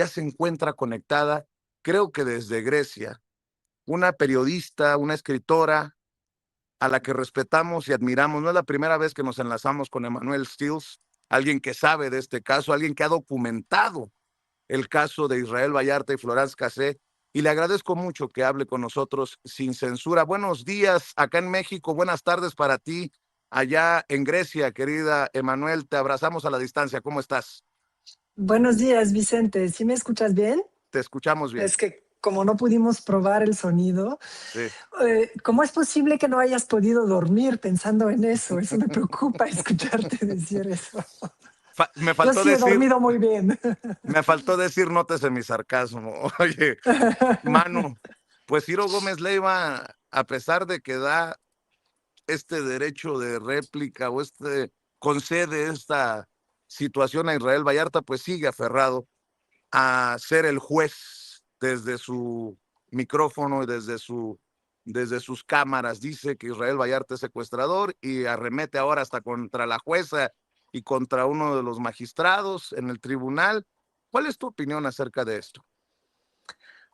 ya se encuentra conectada, creo que desde Grecia, una periodista, una escritora a la que respetamos y admiramos. No es la primera vez que nos enlazamos con Emanuel Stills, alguien que sabe de este caso, alguien que ha documentado el caso de Israel Vallarta y Florence Cassé, y le agradezco mucho que hable con nosotros sin censura. Buenos días acá en México, buenas tardes para ti allá en Grecia, querida Emanuel, te abrazamos a la distancia. ¿Cómo estás? Buenos días, Vicente. ¿Sí me escuchas bien? Te escuchamos bien. Es que como no pudimos probar el sonido, Sí. ¿cómo es posible que no hayas podido dormir pensando en eso? Eso me preocupa escucharte decir eso. Me Yo faltó sí he decir, dormido muy bien. nótese mi sarcasmo. Oye, Manu, pues Ciro Gómez Leiva, a pesar de que da este derecho de réplica o concede esta situación a Israel Vallarta, pues sigue aferrado a ser el juez desde su micrófono y desde sus cámaras. Dice que Israel Vallarta es secuestrador y arremete ahora hasta contra la jueza y contra uno de los magistrados en el tribunal. ¿Cuál es tu opinión acerca de esto?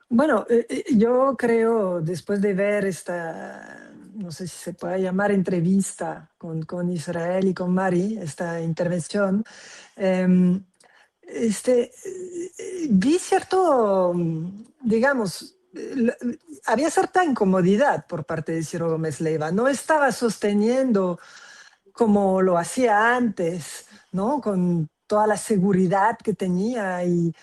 Bueno, yo creo, después de ver esta, no sé si se puede llamar entrevista con Israel y con Mari, esta intervención, em, vi cierto, digamos, había cierta incomodidad por parte de Ciro Gómez Leiva. No estaba sosteniendo como lo hacía antes, ¿no? Con toda la seguridad que tenía y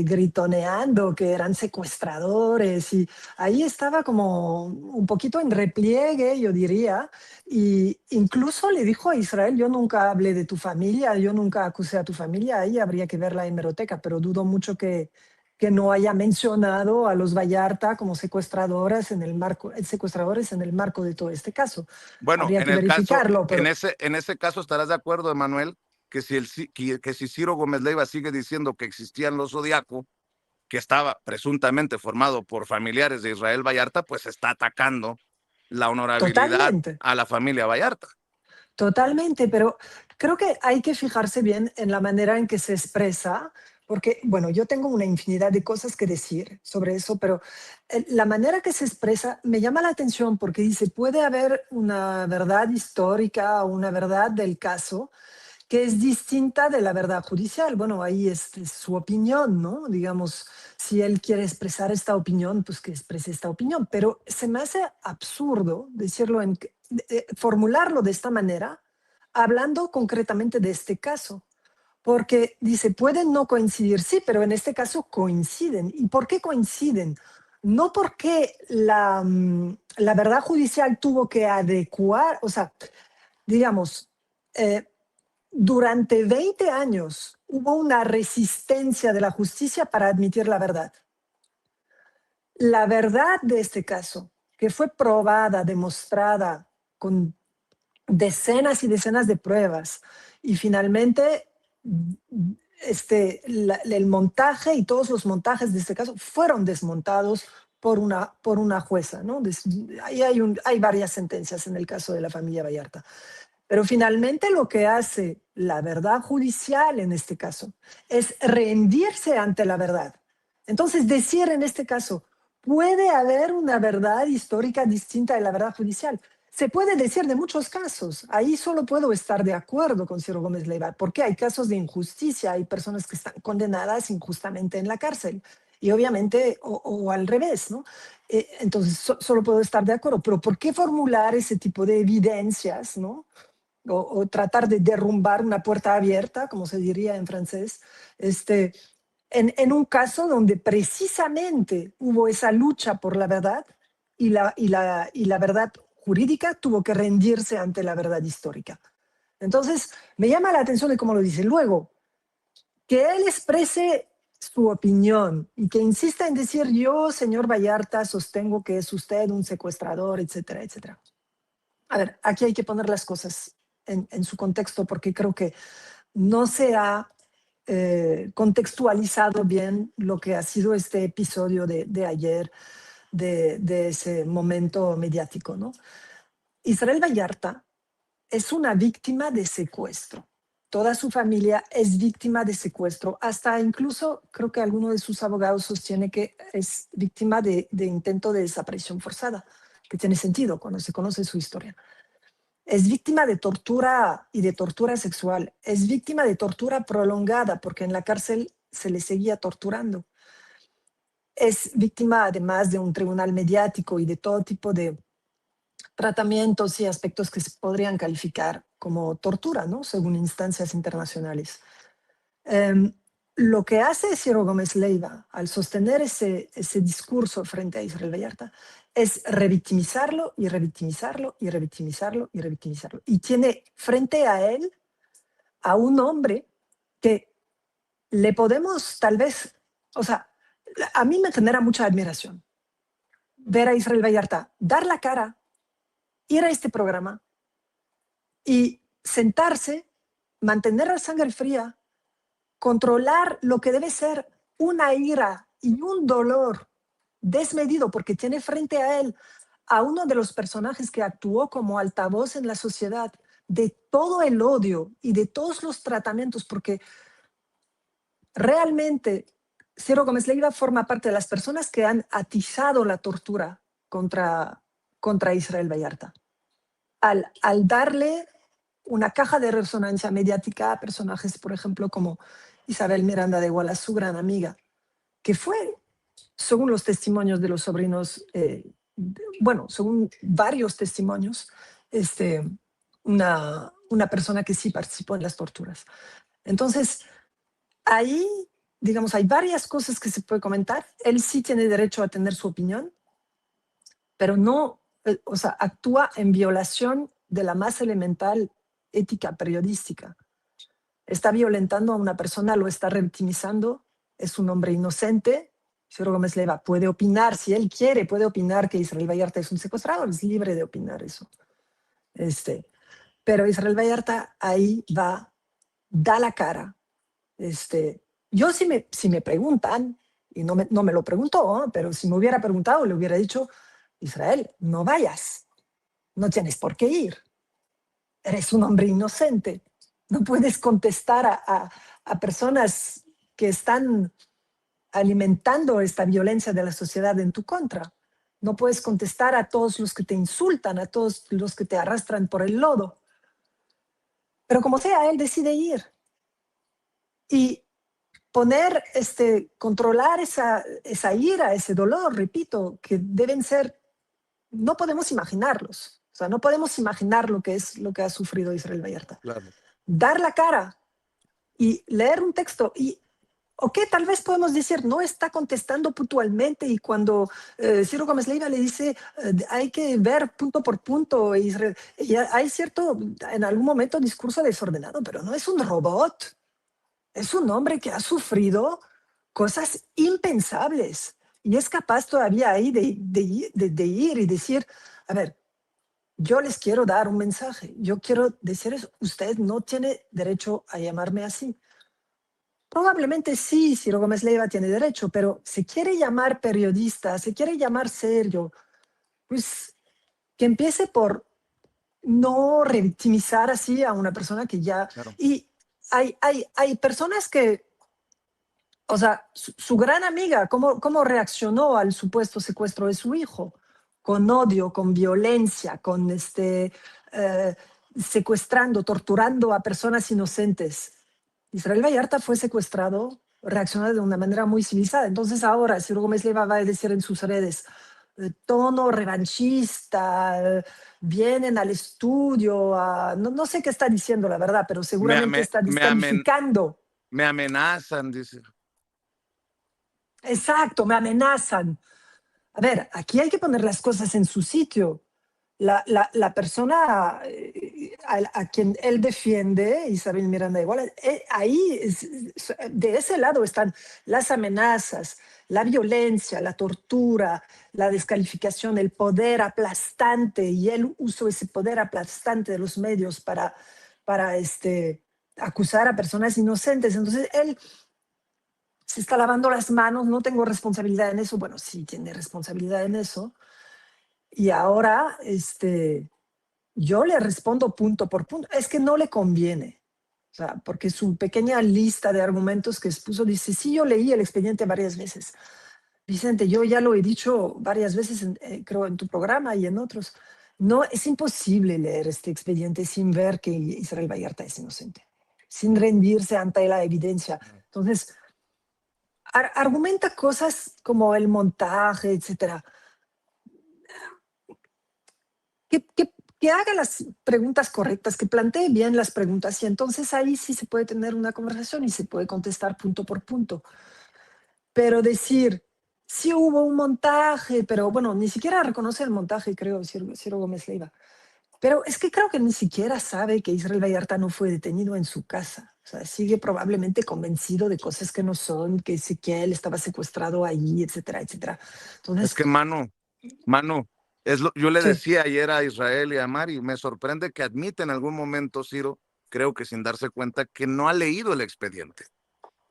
gritoneando que eran secuestradores, y ahí estaba como un poquito en repliegue, yo diría, y incluso le dijo a Israel: yo nunca hablé de tu familia, yo nunca acusé a tu familia. Ahí habría que ver la hemeroteca, pero dudo mucho que no haya mencionado a los Vallarta como secuestradores en el marco de todo este caso. Bueno, Habría en que el caso, verificarlo, pero en ese caso estarás de acuerdo, Emanuel, que que si Ciro Gómez Leiva sigue diciendo que existían los Zodiaco, que estaba presuntamente formado por familiares de Israel Vallarta, pues está atacando la honorabilidad totalmente, a la familia Vallarta. totalmente, pero creo que hay que fijarse bien en la manera en que se expresa, porque, bueno, yo tengo una infinidad de cosas que decir sobre eso, pero la manera que se expresa me llama la atención porque dice: puede haber una verdad histórica o una verdad del caso que es distinta de la verdad judicial. Bueno, ahí es su opinión, ¿no? Digamos, si él quiere expresar esta opinión, pues que exprese esta opinión. Pero se me hace absurdo decirlo, formularlo de esta manera, hablando concretamente de este caso. Porque dice, pueden no coincidir, sí, pero en este caso coinciden. ¿Y por qué coinciden? No porque la verdad judicial tuvo que adecuar, o sea, digamos, eh, durante 20 años hubo una resistencia de la justicia para admitir la verdad. La verdad de este caso, que fue probada, demostrada con decenas y decenas de pruebas, y finalmente el montaje y todos los montajes de este caso fueron desmontados por una jueza, ¿no? Ahí hay varias sentencias en el caso de la familia Vallarta. Pero finalmente lo que hace la verdad judicial en este caso es rendirse ante la verdad. Entonces, decir en este caso, puede haber una verdad histórica distinta de la verdad judicial. Se puede decir de muchos casos. Ahí solo puedo estar de acuerdo con Ciro Gómez Leiva, porque hay casos de injusticia, hay personas que están condenadas injustamente en la cárcel. Y obviamente, o al revés, ¿no? Entonces, solo puedo estar de acuerdo. Pero ¿por qué formular ese tipo de evidencias, ¿no? O tratar de derrumbar una puerta abierta, como se diría en francés, en un caso donde precisamente hubo esa lucha por la verdad, y la verdad jurídica tuvo que rendirse ante la verdad histórica? Entonces, me llama la atención de cómo lo dice. Luego, que él exprese su opinión y que insista en decir: yo, señor Vallarta, sostengo que es usted un secuestrador, etcétera, etcétera. A ver, aquí hay que poner las cosas en su contexto, porque creo que no se ha contextualizado bien lo que ha sido este episodio de ayer, de ese momento mediático, ¿no? Israel Vallarta es una víctima de secuestro. toda su familia es víctima de secuestro. Hasta incluso creo que alguno de sus abogados sostiene que es víctima de intento de desaparición forzada, que tiene sentido cuando se conoce su historia. Es víctima de tortura y de tortura sexual. Es víctima de tortura prolongada porque en la cárcel se le seguía torturando. Es víctima además de un tribunal mediático y de todo tipo de tratamientos y aspectos que se podrían calificar como tortura, ¿no? Según instancias internacionales. Lo que hace Ciro Gómez Leiva al sostener ese discurso frente a Israel Vallarta es revictimizarlo y revictimizarlo y revictimizarlo y revictimizarlo. Y tiene frente a él a un hombre que le podemos tal vez, o sea, a mí me genera mucha admiración ver a Israel Vallarta dar la cara, ir a este programa y sentarse, mantener la sangre fría, controlar lo que debe ser una ira y un dolor desmedido, porque tiene frente a él a uno de los personajes que actuó como altavoz en la sociedad de todo el odio y de todos los tratamientos, porque realmente Ciro Gómez Leiva forma parte de las personas que han atizado la tortura contra Israel Vallarta. Al darle una caja de resonancia mediática a personajes, por ejemplo, como Isabel Miranda de Wallace, su gran amiga, que fue, según los testimonios de los sobrinos, bueno, según varios testimonios, una persona que sí participó en las torturas. Entonces, ahí, digamos, hay varias cosas que se puede comentar. Él sí tiene derecho a tener su opinión, pero no, o sea, actúa en violación de la más elemental ética periodística. Está violentando a una persona, lo está revictimizando, es un hombre inocente. Ciro Gómez Leiva puede opinar, si él quiere, puede opinar que Israel Vallarta es un secuestrador, es libre de opinar eso. Pero Israel Vallarta ahí va, da la cara. Yo si me preguntan, y no me lo preguntó, pero si me hubiera preguntado, le hubiera dicho, Israel, no vayas, no tienes por qué ir. Eres un hombre inocente. No puedes contestar a personas que están alimentando esta violencia de la sociedad en tu contra. No puedes contestar a todos los que te insultan, a todos los que te arrastran por el lodo. Pero como sea, él decide ir. Y controlar esa ira, ese dolor, repito, que deben ser, no podemos imaginarlos. O sea, no podemos imaginar lo que ha sufrido Israel Vallarta. Claro. Dar la cara y leer un texto y ok, tal vez podemos decir, no está contestando puntualmente y cuando Ciro Gómez Leiva le dice, hay que ver punto por punto, y hay cierto, en algún momento, discurso desordenado, pero no es un robot, es un hombre que ha sufrido cosas impensables y es capaz todavía ahí de ir y decir, a ver, yo les quiero dar un mensaje, yo quiero decir eso, usted no tiene derecho a llamarme así. Probablemente sí, Ciro Gómez Leiva tiene derecho, pero se quiere llamar periodista, se quiere llamar serio, pues que empiece por no revictimizar así a una persona que ya... Claro. Y hay personas que, o sea, su gran amiga, ¿cómo reaccionó al supuesto secuestro de su hijo? Con odio, con violencia, con secuestrando, torturando a personas inocentes. Israel Vallarta fue secuestrado, reaccionó de una manera muy civilizada. Entonces ahora Ciro Gómez Leiva va a decir en sus redes, tono revanchista, vienen al estudio, no sé qué está diciendo la verdad, pero seguramente está descalificando. Me amenazan, dice. Exacto, me amenazan. A ver, aquí hay que poner las cosas en su sitio. La persona a quien él defiende, Isabel Miranda de Iguala, ahí, de ese lado están las amenazas, la violencia, la tortura, la descalificación, el poder aplastante, y él usó ese poder aplastante de los medios para acusar a personas inocentes. Entonces, él se está lavando las manos, no tengo responsabilidad en eso. Bueno, sí tiene responsabilidad en eso. Y ahora, yo le respondo punto por punto. Es que no le conviene. O sea, porque su pequeña lista de argumentos que expuso dice, sí, yo leí el expediente varias veces. Vicente, yo ya lo he dicho varias veces, creo, en tu programa y en otros. No, es imposible leer este expediente sin ver que Israel Vallarta es inocente, sin rendirse ante la evidencia. Entonces, argumenta cosas como el montaje, etcétera. Que haga las preguntas correctas, que plantee bien las preguntas y entonces ahí sí se puede tener una conversación y se puede contestar punto por punto. Pero decir, sí hubo un montaje, pero bueno, ni siquiera reconoce el montaje, creo, Ciro Gómez Leiva. Pero es que creo que ni siquiera sabe que Israel Vallarta no fue detenido en su casa. O sea, sigue probablemente convencido de cosas que no son, que Ezequiel estaba secuestrado ahí, etcétera, etcétera. Es Entonces, que, Manu, yo le sí, decía ayer a Israel y a Mari, me sorprende que admite en algún momento, Ciro, creo que sin darse cuenta, que no ha leído el expediente.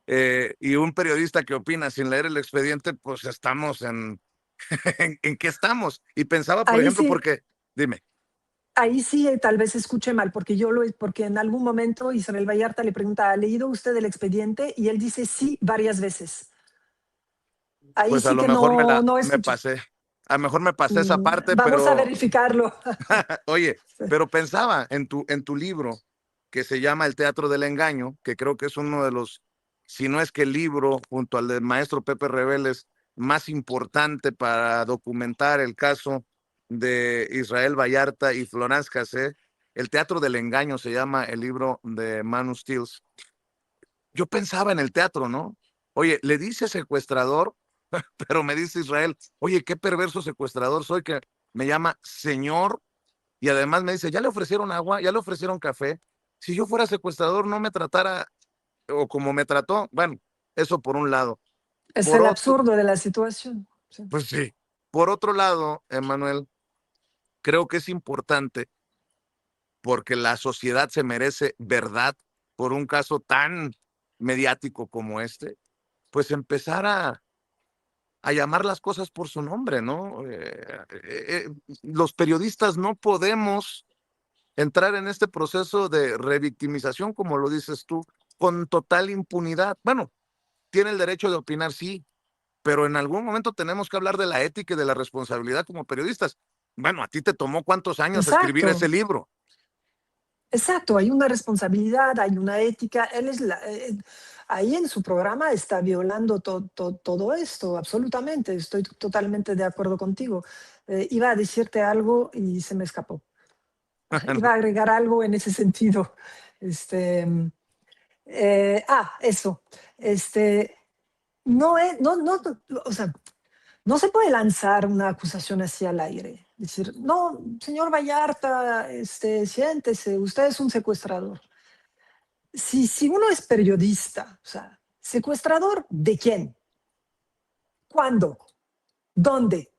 Y un periodista que opina sin leer el expediente, pues estamos en qué estamos. Y pensaba, por ahí ejemplo, sí, porque, dime, ahí sí tal vez escuche mal, porque porque en algún momento Israel Vallarta le pregunta, ¿ha leído usted el expediente? Y él dice sí varias veces. Ahí pues a sí lo que mejor no me escuché. pasé. A lo mejor me pasé esa parte, Vamos a pero verificarlo. oye, pero pensaba en tu libro que se llama El Teatro del Engaño, que creo que es uno de los, si no es que el libro, junto al del maestro Pepe Rebeles, más importante para documentar el caso de Israel Vallarta y Florence Cassé. El Teatro del Engaño se llama el libro de Manu Stills. Yo pensaba en el teatro, ¿no? Oye, le dice secuestrador, pero me dice Israel, oye, qué perverso secuestrador soy que me llama señor y además me dice, ya le ofrecieron agua, ya le ofrecieron café. Si yo fuera secuestrador, no me tratara o como me trató. Bueno, eso por un lado. Es Por el otro, absurdo de la situación. Sí. pues sí. Por otro lado, Emanuel, creo que es importante porque la sociedad se merece verdad por un caso tan mediático como este, pues empezar a llamar las cosas por su nombre, ¿no? Los periodistas no podemos entrar en este proceso de revictimización, como lo dices tú, con total impunidad. Bueno, tiene el derecho de opinar, sí, pero en algún momento tenemos que hablar de la ética y de la responsabilidad como periodistas. Bueno, a ti te tomó cuántos años escribir ese Exacto, libro. exacto. Hay una responsabilidad, hay una ética. Ahí en su programa está violando todo esto, absolutamente. Estoy totalmente de acuerdo contigo. Iba a decirte algo y se me escapó. Iba a agregar algo en ese sentido. Este, eso. Este, o sea, no se puede lanzar una acusación así al aire. Decir, no, señor Vallarta, siéntese, usted es un secuestrador. Si uno es periodista, o sea, secuestrador, ¿de quién? ¿Cuándo? ¿Dónde?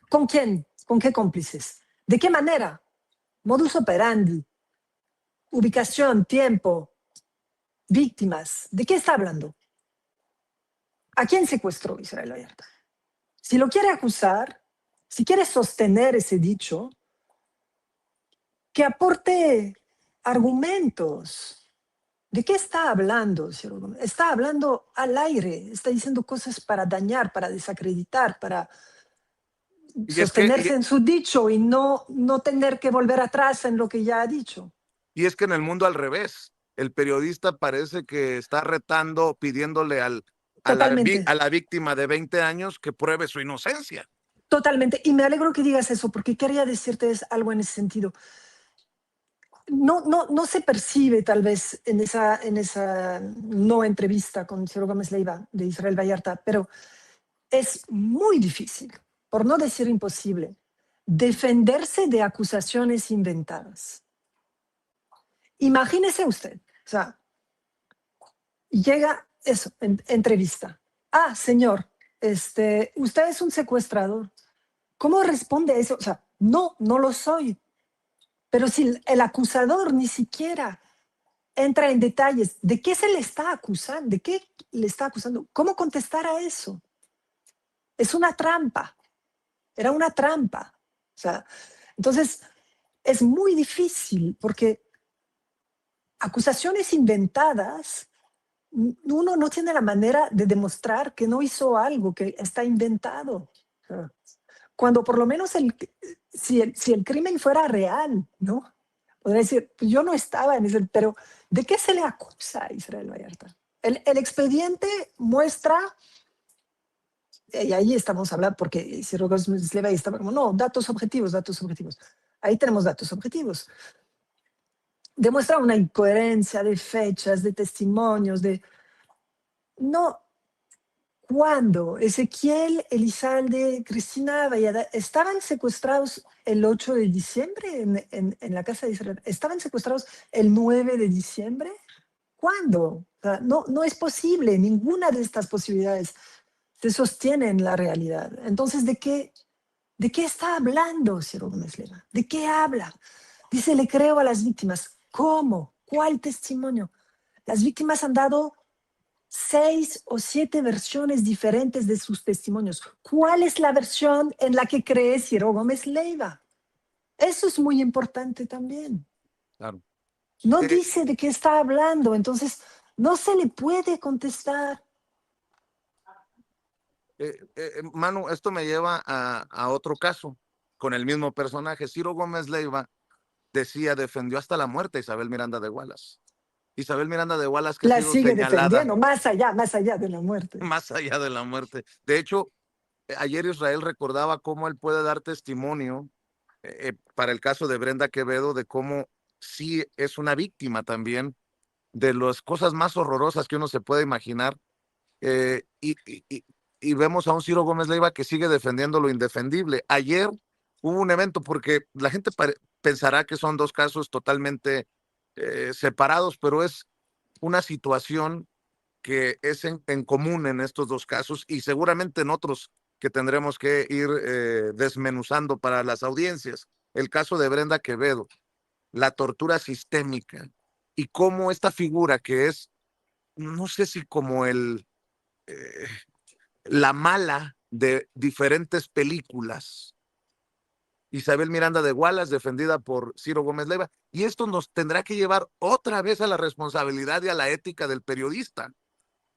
¿Con quién? ¿Con qué cómplices? ¿De qué manera? Modus operandi, ubicación, tiempo, víctimas. ¿De qué está hablando? ¿A quién secuestró Israel Vallarta? Si lo quiere acusar, si quiere sostener ese dicho, que aporte argumentos. ¿De qué está hablando, Ciro Gómez? Está hablando al aire, está diciendo cosas para dañar, para desacreditar, para Y es que, y, sostenerse en su dicho y no tener que volver atrás en lo que ya ha dicho. y es que en el mundo al revés, el periodista parece que está retando, pidiéndole Totalmente, a la víctima de 20 años que pruebe su inocencia. totalmente. Y me alegro que digas eso porque quería decirte algo en ese sentido. No se percibe tal vez en esa no entrevista con Ciro Gómez Leiva de Israel Vallarta, pero es muy difícil, por no decir imposible, defenderse de acusaciones inventadas. Imagínese usted, o sea, llega eso, entrevista. Ah, señor, usted es un secuestrador. ¿Cómo responde a eso? O sea, no lo soy. Pero si el acusador ni siquiera entra en detalles de qué se le está acusando, de qué le está acusando, ¿cómo contestar a eso? Es una trampa, era una trampa. O sea, entonces es muy difícil porque acusaciones inventadas, uno no tiene la manera de demostrar que no hizo algo, que está inventado. Cuando por lo menos si el crimen fuera real, ¿no? Podría decir, pues yo no estaba en ese, pero ¿de qué se le acusa a Israel Vallarta? El expediente muestra, y ahí estamos hablando, porque si Gómez Leiva estaba como, no, datos objetivos, datos objetivos. Ahí tenemos datos objetivos. Demuestra una incoherencia de fechas, de testimonios, de... No, cuando Ezequiel Elizalde, Cristina Vallada estaban secuestrados el 8 de diciembre en la casa de Israel, estaban secuestrados el 9 de diciembre. ¿Cuándo? O sea, no, no es posible, ninguna de estas posibilidades se sostiene en la realidad. Entonces, ¿de qué está hablando Ciro Gómez Leiva? ¿De qué habla? Dice, le creo a las víctimas. ¿Cómo? ¿Cuál testimonio? Las víctimas han dado 6 o 7 versiones diferentes de sus testimonios. ¿Cuál es la versión en la que cree Ciro Gómez Leiva? Eso es muy importante también. Claro. No dice de qué está hablando, entonces no se le puede contestar. Manu, esto me lleva a otro caso con el mismo personaje. Ciro Gómez Leiva defendió hasta la muerte a Isabel Miranda de Wallace. Isabel Miranda de Wallace, que ha La sido sigue señalada defendiendo, más allá de la muerte. más allá de la muerte. De hecho, ayer Israel recordaba cómo él puede dar testimonio para el caso de Brenda Quevedo, de cómo sí es una víctima también de las cosas más horrorosas que uno se puede imaginar. Y vemos a un Ciro Gómez Leiva que sigue defendiendo lo indefendible. Ayer hubo un evento, porque la gente pensará que son dos casos totalmente separados, pero es una situación que es en común en estos dos casos y seguramente en otros que tendremos que ir desmenuzando para las audiencias. El caso de Brenda Quevedo, la tortura sistémica y cómo esta figura que es, no sé si como eh, la mala de diferentes películas, Isabel Miranda de Wallace, defendida por Ciro Gómez Leiva, y esto nos tendrá que llevar otra vez a la responsabilidad y a la ética del periodista.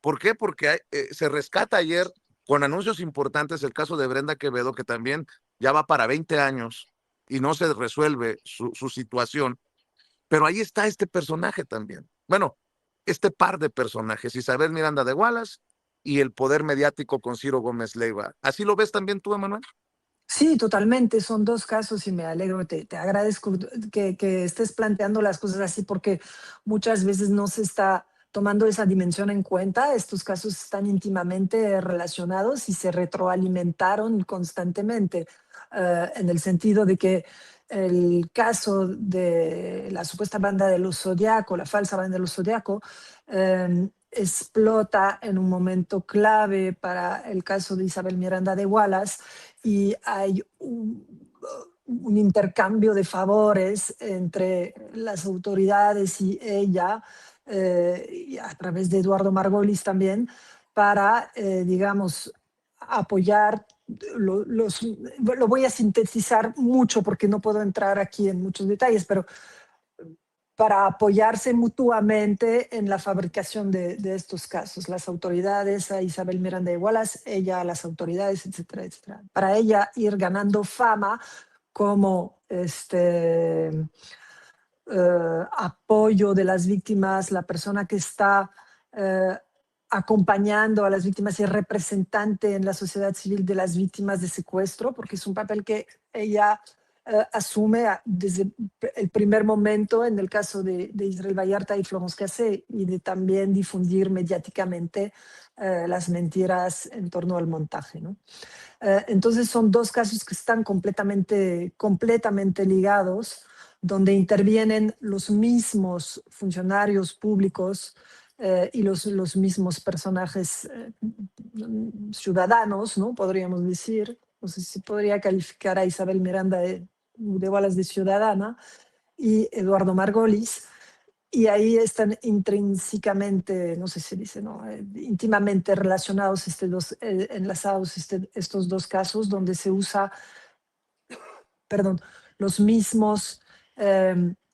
¿Por qué? Porque se rescata ayer con anuncios importantes el caso de Brenda Quevedo, que también ya va para 20 años y no se resuelve su situación. Pero ahí está este personaje también. Bueno, este par de personajes, Isabel Miranda de Wallace y el poder mediático con Ciro Gómez Leiva. ¿Así lo ves también tú, Emanuel? Sí, totalmente. Son dos casos y me alegro, te agradezco que estés planteando las cosas así porque muchas veces no se está tomando esa dimensión en cuenta. Estos casos están íntimamente relacionados y se retroalimentaron constantemente, en el sentido de que el caso de la supuesta banda de los Zodiaco, la falsa banda de los Zodiaco, explota en un momento clave para el caso de Isabel Miranda de Wallace y hay un intercambio de favores entre las autoridades y ella, y a través de Eduardo Margolis también, para, digamos, apoyar lo voy a sintetizar mucho porque no puedo entrar aquí en muchos detalles, pero para apoyarse mutuamente en la fabricación de estos casos. Las autoridades, a Isabel Miranda de Wallace, ella a las autoridades, etcétera, etcétera. Para ella ir ganando fama como apoyo de las víctimas, la persona que está acompañando a las víctimas y representante en la sociedad civil de las víctimas de secuestro, porque es un papel que ella asume desde el primer momento en el caso de Israel Vallarta y Florence Cassé, y de también difundir mediáticamente las mentiras en torno al montaje, ¿no? Entonces son dos casos que están completamente ligados, donde intervienen los mismos funcionarios públicos y los mismos personajes ciudadanos, ¿no? Podríamos decir. No sé si podría calificar a Isabel Miranda de Wallace de ciudadana y Eduardo Margolis, y ahí están intrínsecamente, no sé si dice, ¿no? Íntimamente relacionados, enlazados estos dos casos, donde se usa, perdón, los mismos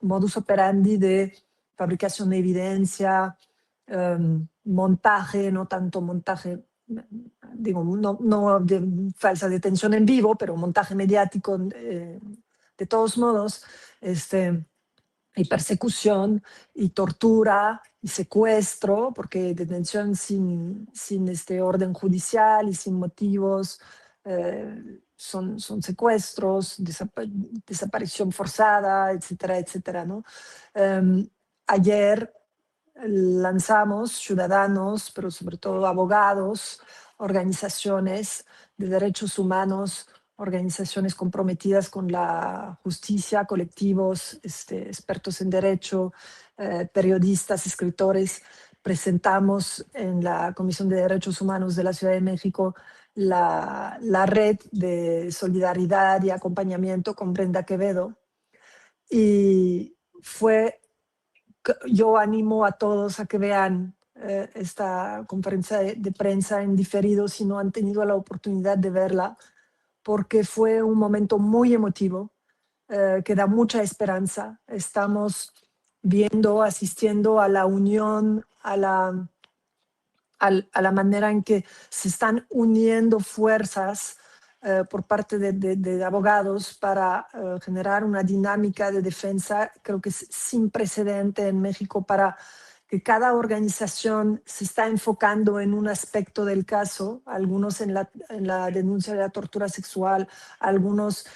modus operandi de fabricación de evidencia, montaje, no tanto montaje, digo, no de falsa detención en vivo, pero montaje mediático, de todos modos, y persecución y tortura y secuestro, porque detención sin orden judicial y sin motivos son secuestros, desaparición forzada, etcétera, etcétera, ¿no? Ayer lanzamos ciudadanos, pero sobre todo abogados, organizaciones de derechos humanos, organizaciones comprometidas con la justicia, colectivos, expertos en derecho, periodistas, escritores. Presentamos en la Comisión de Derechos Humanos de la Ciudad de México la red de solidaridad y acompañamiento con Brenda Quevedo. Y yo animo a todos a que vean esta conferencia de prensa en diferido si no han tenido la oportunidad de verla, porque fue un momento muy emotivo que da mucha esperanza. Estamos viendo, asistiendo a la unión, a la manera en que se están uniendo fuerzas por parte de abogados para generar una dinámica de defensa, creo que es sin precedente en México, para que cada organización se está enfocando en un aspecto del caso, algunos en la denuncia de la tortura sexual, algunos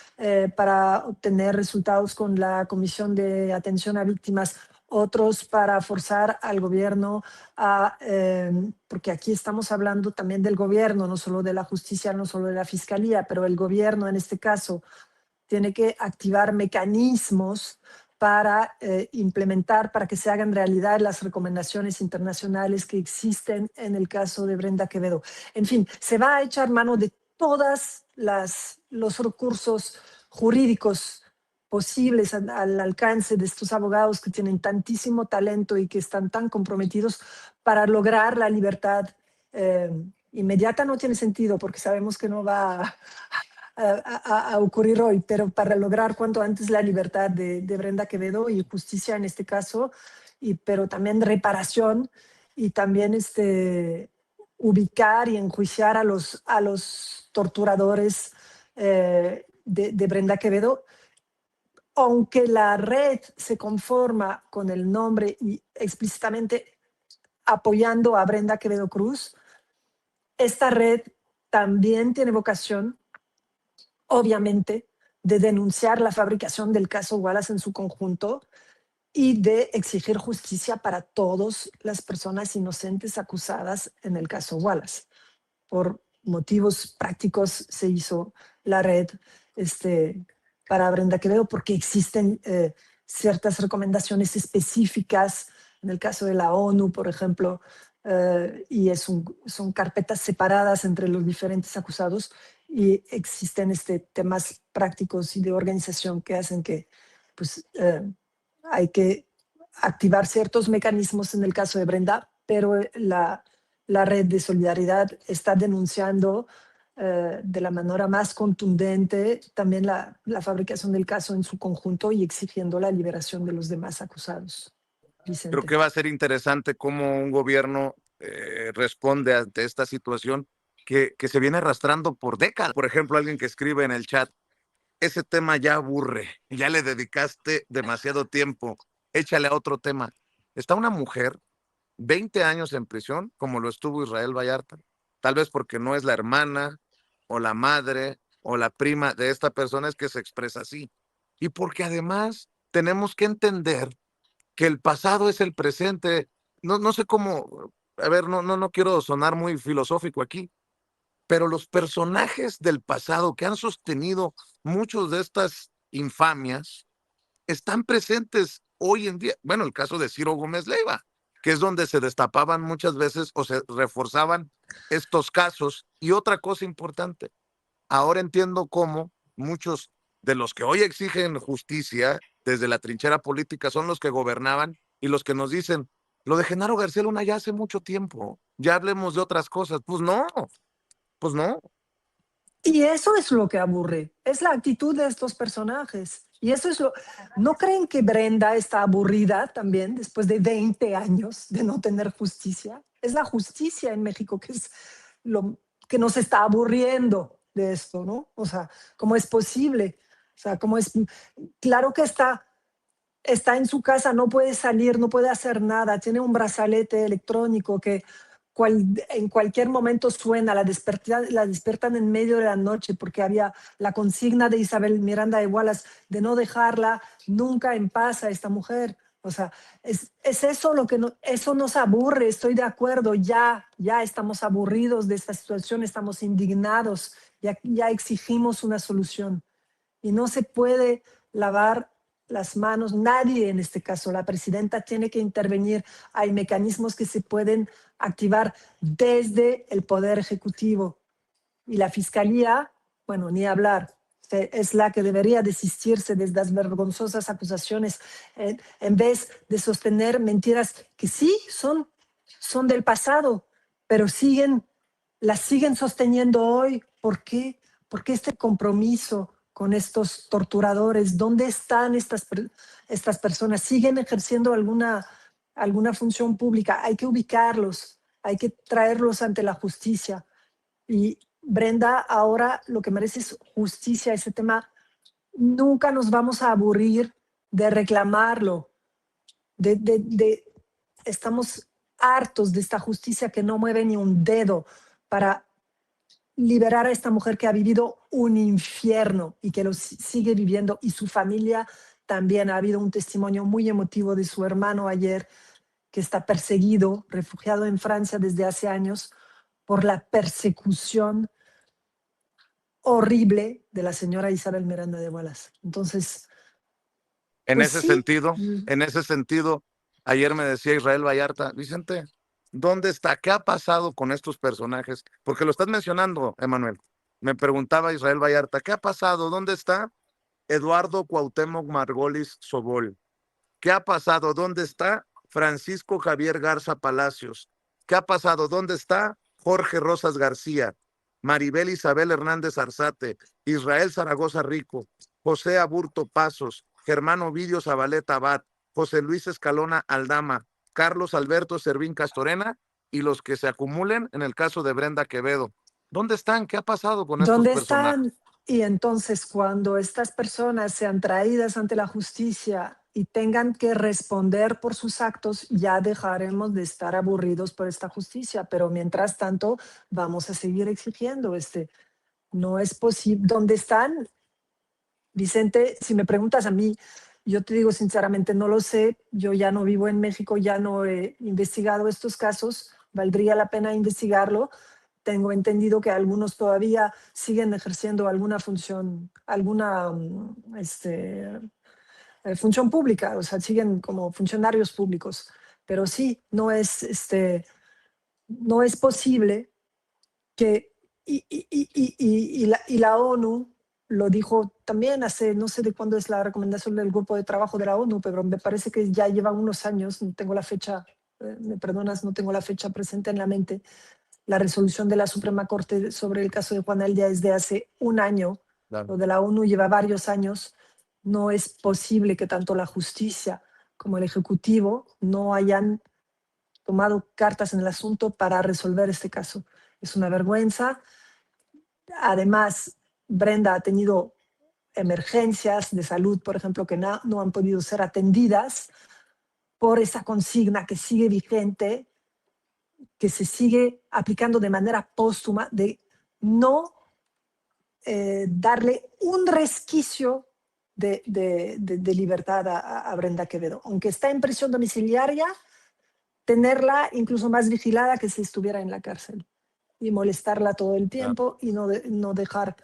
para obtener resultados con la Comisión de Atención a Víctimas, otros para forzar al gobierno porque aquí estamos hablando también del gobierno, no solo de la justicia, no solo de la fiscalía, pero el gobierno en este caso tiene que activar mecanismos para implementar, para que se hagan realidad las recomendaciones internacionales que existen en el caso de Brenda Quevedo. En fin, se va a echar mano de todos los recursos jurídicos posibles al alcance de estos abogados que tienen tantísimo talento y que están tan comprometidos para lograr la libertad inmediata. No tiene sentido porque sabemos que no va a ocurrir hoy, pero para lograr cuanto antes la libertad de Brenda Quevedo y justicia en este caso, pero también reparación y también ubicar y enjuiciar a los torturadores de Brenda Quevedo. Aunque la red se conforma con el nombre y explícitamente apoyando a Brenda Quevedo Cruz, esta red también tiene vocación, obviamente, de denunciar la fabricación del caso Wallace en su conjunto y de exigir justicia para todas las personas inocentes acusadas en el caso Wallace. Por motivos prácticos se hizo la red para Brenda Quevedo, porque existen ciertas recomendaciones específicas en el caso de la ONU, por ejemplo, y son carpetas separadas entre los diferentes acusados y existen temas prácticos y de organización que hacen que pues, hay que activar ciertos mecanismos en el caso de Brenda, pero la red de solidaridad está denunciando de la manera más contundente también la fabricación del caso en su conjunto y exigiendo la liberación de los demás acusados. Creo Vicente. que va a ser interesante cómo un gobierno responde ante esta situación que se viene arrastrando por décadas. Por ejemplo, alguien que escribe en el chat, ese tema ya aburre, ya le dedicaste demasiado tiempo, échale a otro tema. Está una mujer 20 años en prisión, como lo estuvo Israel Vallarta, tal vez porque no es la hermana o la madre o la prima de esta persona, es que se expresa así. Y porque además tenemos que entender que el pasado es el presente. No sé cómo, a ver, no quiero sonar muy filosófico aquí, pero los personajes del pasado que han sostenido muchos de estas infamias están presentes hoy en día. Bueno, el caso de Ciro Gómez Leiva, que es donde se destapaban muchas veces o se reforzaban estos casos. Y otra cosa importante, ahora entiendo cómo muchos de los que hoy exigen justicia desde la trinchera política son los que gobernaban y los que nos dicen, lo de Genaro García Luna ya hace mucho tiempo, ya hablemos de otras cosas. Pues no. Y eso es lo que aburre, es la actitud de estos personajes. Y eso es lo... ¿No creen que Brenda está aburrida también después de 20 años de no tener justicia? Es la justicia en México que es lo que nos está aburriendo de esto, ¿no? O sea, ¿cómo es posible? O sea, ¿cómo es? Claro que está en su casa, no puede salir, no puede hacer nada, tiene un brazalete electrónico que en cualquier momento suena, la despiertan en medio de la noche porque había la consigna de Isabel Miranda de Wallace de no dejarla nunca en paz a esta mujer. O sea, es eso lo que eso nos aburre, estoy de acuerdo, ya estamos aburridos de esta situación, estamos indignados, ya exigimos una solución y no se puede lavar las manos, nadie en este caso, la presidenta tiene que intervenir, hay mecanismos que se pueden activar desde el Poder Ejecutivo y la Fiscalía, bueno, ni hablar, es la que debería desistirse de estas vergonzosas acusaciones en vez de sostener mentiras que sí son del pasado, pero las siguen sosteniendo hoy. ¿Por qué? Porque este compromiso con estos torturadores, ¿dónde están estas personas? ¿Siguen ejerciendo alguna función pública? Hay que ubicarlos, hay que traerlos ante la justicia. Y Brenda, ahora lo que merece es justicia. Ese tema nunca nos vamos a aburrir de reclamarlo. Estamos hartos de esta justicia que no mueve ni un dedo para liberar a esta mujer que ha vivido un infierno y que lo sigue viviendo, y su familia también. Ha habido un testimonio muy emotivo de su hermano ayer, que está perseguido, refugiado en Francia desde hace años, por la persecución horrible de la señora Isabel Miranda de Wallace. Entonces, En pues ese sí. sentido, en ese sentido, ayer me decía Israel Vallarta, Vicente, ¿dónde está? ¿Qué ha pasado con estos personajes? Porque lo estás mencionando, Emanuel. Me preguntaba Israel Vallarta, ¿qué ha pasado? ¿Dónde está Eduardo Cuauhtémoc Margolis Sobol? ¿Qué ha pasado? ¿Dónde está Francisco Javier Garza Palacios? ¿Qué ha pasado? ¿Dónde está Jorge Rosas García, Maribel Isabel Hernández Arzate, Israel Zaragoza Rico, José Aburto Pasos, Germán Ovidio Zabaleta Abad, José Luis Escalona Aldama, Carlos Alberto Servín Castorena y los que se acumulen en el caso de Brenda Quevedo? ¿Dónde están? ¿Qué ha pasado con estos ¿Dónde personajes? están? Y entonces, cuando estas personas sean traídas ante la justicia y tengan que responder por sus actos, ya dejaremos de estar aburridos por esta justicia. Pero mientras tanto, vamos a seguir exigiendo. No es posible. ¿Dónde están? Vicente, si me preguntas a mí, yo te digo sinceramente, no lo sé. Yo ya no vivo en México, ya no he investigado estos casos. Valdría la pena investigarlo. Tengo entendido que algunos todavía siguen ejerciendo alguna función, función pública, o sea, siguen como funcionarios públicos. Pero sí, no es posible que, y la ONU lo dijo también hace, no sé de cuándo es la recomendación del grupo de trabajo de la ONU, pero me parece que ya lleva unos años, no tengo la fecha, me perdonas, no tengo la fecha presente en la mente. La resolución de la Suprema Corte sobre el caso de Juana Eldia es de hace un año, Claro. lo de la ONU lleva varios años. No es posible que tanto la justicia como el Ejecutivo no hayan tomado cartas en el asunto para resolver este caso. Es una vergüenza. Además, Brenda ha tenido emergencias de salud, por ejemplo, que no han podido ser atendidas por esa consigna que sigue vigente, que se sigue aplicando de manera póstuma, de no darle un resquicio de libertad a Brenda Quevedo. Aunque está en prisión domiciliaria, tenerla incluso más vigilada que si estuviera en la cárcel, y molestarla todo el Claro. tiempo y no dejar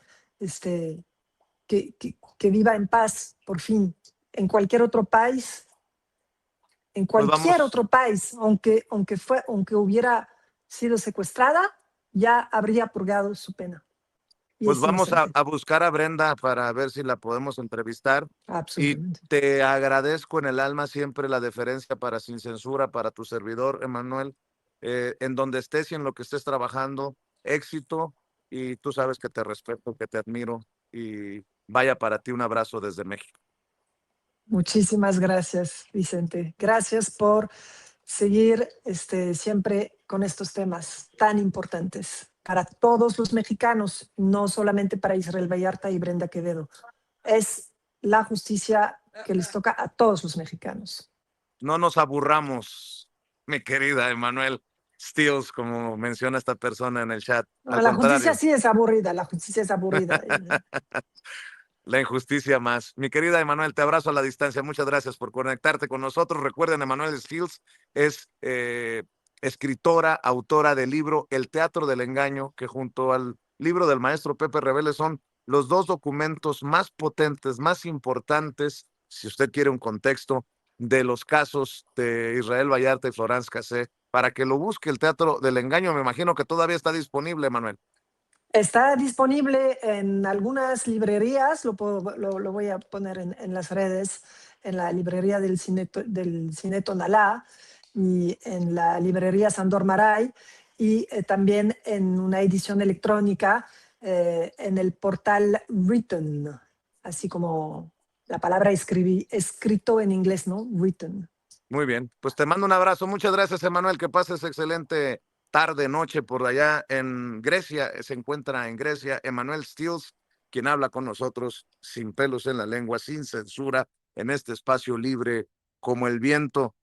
que viva en paz, por fin. En cualquier otro país, Pues vamos, aunque hubiera sido secuestrada, ya habría purgado su pena. Y pues es vamos inocente, a buscar a Brenda para ver si la podemos entrevistar. Y absolutamente. te agradezco en el alma siempre la deferencia para Sin Censura, para tu servidor, Emanuel, en donde estés y en lo que estés trabajando, éxito, y tú sabes que te respeto, que te admiro, y vaya para ti un abrazo desde México. Muchísimas gracias, Vicente. Gracias por seguir siempre con estos temas tan importantes para todos los mexicanos, no solamente para Israel Vallarta y Brenda Quevedo. Es la justicia que les toca a todos los mexicanos. No nos aburramos, mi querida Emanuel Stills, como menciona esta persona en el chat. No, Al la justicia contrario, sí es aburrida, la justicia es aburrida. la injusticia más. Mi querida Emanuel, te abrazo a la distancia. Muchas gracias por conectarte con nosotros. Recuerden, Emanuel Stills es escritora, autora del libro El Teatro del Engaño, que junto al libro del maestro Pepe Reveles son los dos documentos más potentes, más importantes, si usted quiere un contexto, de los casos de Israel Vallarta y Florence Cassé, para que lo busque. El Teatro del Engaño, me imagino que todavía está disponible, Emanuel. Está disponible en algunas librerías, lo voy a poner en las redes, en la librería del Cine Tonalá y en la librería Sandor Maray, y también en una edición electrónica en el portal Written, así como la palabra escrito en inglés, ¿no? Written. Muy bien, pues te mando un abrazo. Muchas gracias, Emanuel. Que pases excelente tarde, noche por allá en Grecia. Se encuentra en Grecia Emanuel Stills, quien habla con nosotros sin pelos en la lengua, sin censura, en este espacio libre como el viento.